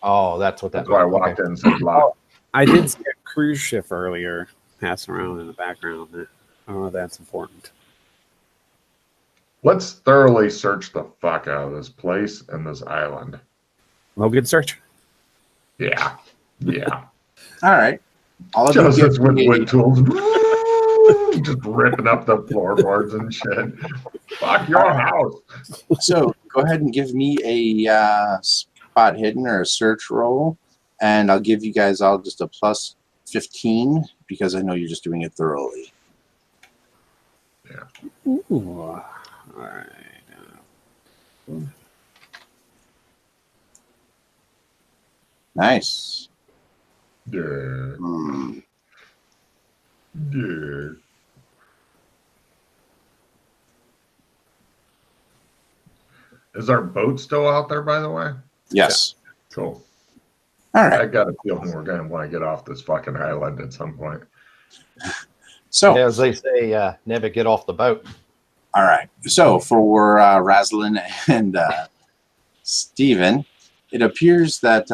S4: Oh, that's what that
S2: That's why I
S4: meant.
S2: walked
S4: Okay.
S2: in and said blot.
S3: I did see a cruise ship earlier passing around in the background. I don't know if that's important.
S2: Let's thoroughly search the fuck out of this place and this island.
S3: Logan search.
S2: Yeah. Yeah.
S1: All right. All of you
S2: Justice
S1: give
S2: with
S1: me
S2: wood tools. Just ripping up the floorboards and shit. Fuck your house.
S1: so go ahead and give me a spot hidden or a search roll, and I'll give you guys all just a plus 15 because I know you're just doing it thoroughly.
S3: Ooh. All right.
S1: Nice.
S2: Yeah.
S1: Hmm.
S2: Yeah. Is our boat still out there, by the way?
S1: Yes.
S2: Cool.
S1: All
S2: I
S1: right.
S2: got a feeling we're going to want to get off this fucking island at some point.
S1: So,
S4: As they say, never get off the boat.
S1: all right. So for Raslin and Steven, it appears that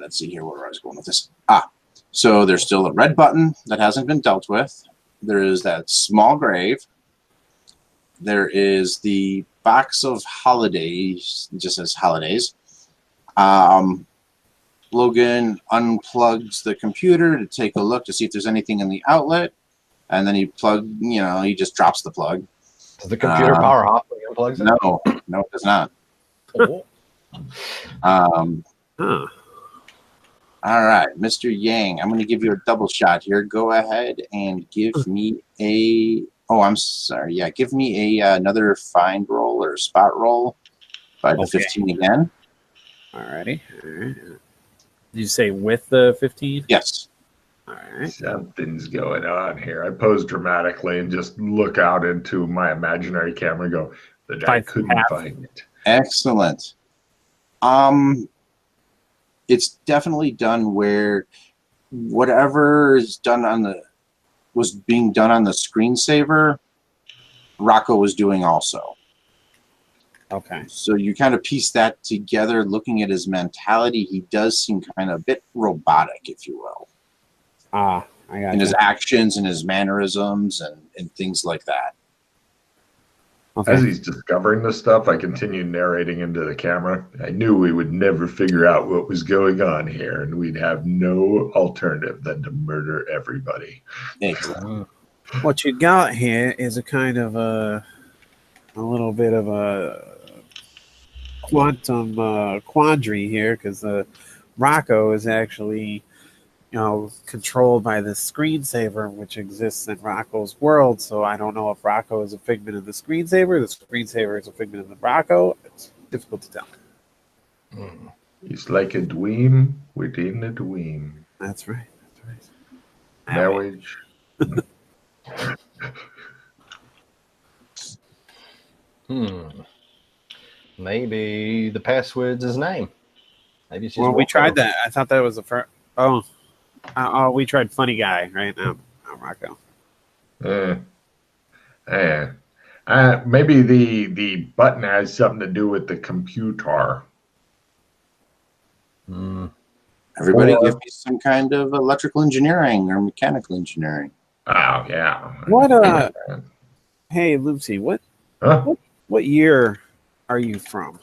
S1: let's see here where I was going with this. So there's still a red button that hasn't been dealt with. There is that small grave. There is the box of holidays, it just says holidays. Logan unplugs the computer to take a look to see if there's anything in the outlet, and then he just drops the plug.
S4: Does the computer power off when he unplugs it?
S1: No, it does not.
S4: Oh.
S3: Huh.
S1: All right, Mr. Yang, I'm going to give you a double shot here. Go ahead and give me a. Oh, I'm sorry. Yeah, give me another find roll or spot roll by the
S3: Okay.
S1: 15 again.
S3: Alrighty. All right. Did you say with the 15?
S1: Yes.
S3: All right.
S2: Something's going on here. I pose dramatically and just look out into my imaginary camera and go, that I couldn't find it.
S1: Excellent. It's definitely done where whatever is done was being done on the screensaver, Rocco was doing also.
S3: Okay.
S1: So you kind of piece that together, looking at his mentality, he does seem kind of a bit robotic, if you will.
S3: I got
S1: in his actions and his mannerisms and things like that.
S3: Okay.
S2: As he's discovering this stuff, I continue narrating into the camera. I knew we would never figure out what was going on here, and we'd have no alternative than to murder everybody.
S1: Exactly.
S3: What you got here is a kind of a little bit of a quantum quandary here, because Rocco is actually, controlled by the screensaver, which exists in Rocco's world. So I don't know if Rocco is a figment of the screensaver is a figment of the Rocco. It's difficult to tell.
S2: He's like a dweem within a dweem.
S3: That's right.
S2: Marriage.
S4: Maybe the password's his name. Maybe it's just
S3: Well, we
S4: Rocco.
S3: tried that. I thought that was the first. Oh, we tried funny guy right now. Oh, Rocco.
S2: Maybe the button has something to do with the computer.
S1: Everybody
S2: Or-
S1: give me some kind of electrical engineering or mechanical engineering.
S2: Oh yeah.
S3: What Hey, Lucy.
S2: Huh?
S3: What year are you from?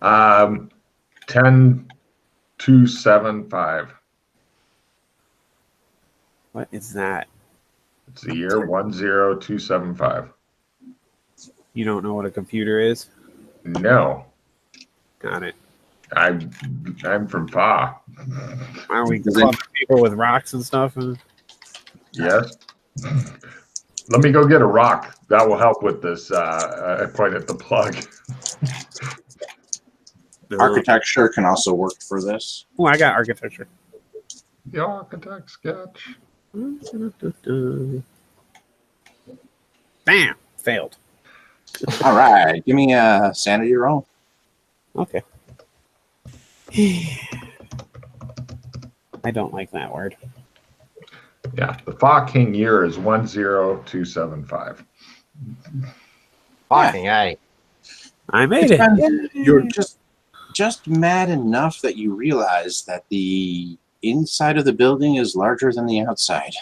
S2: 10275.
S3: What is that?
S2: It's the year 10275.
S3: You don't know what a computer is?
S2: No,
S3: Got it.
S2: I'm from FA.
S3: Are we
S1: Does it-
S3: clubbing people with rocks and stuff?
S2: Yes. Let me go get a rock. That will help with this. I point at the plug.
S1: Architecture can also work for this.
S3: Oh, I got architecture.
S2: The architect sketch.
S3: Bam! Failed.
S1: All right, give me a sanity roll.
S3: Okay. I don't like that word.
S2: Yeah, the FA King year is 10275.
S4: Fucking A.
S3: I made it.
S1: You're just mad enough that you realize that the inside of the building is larger than the outside.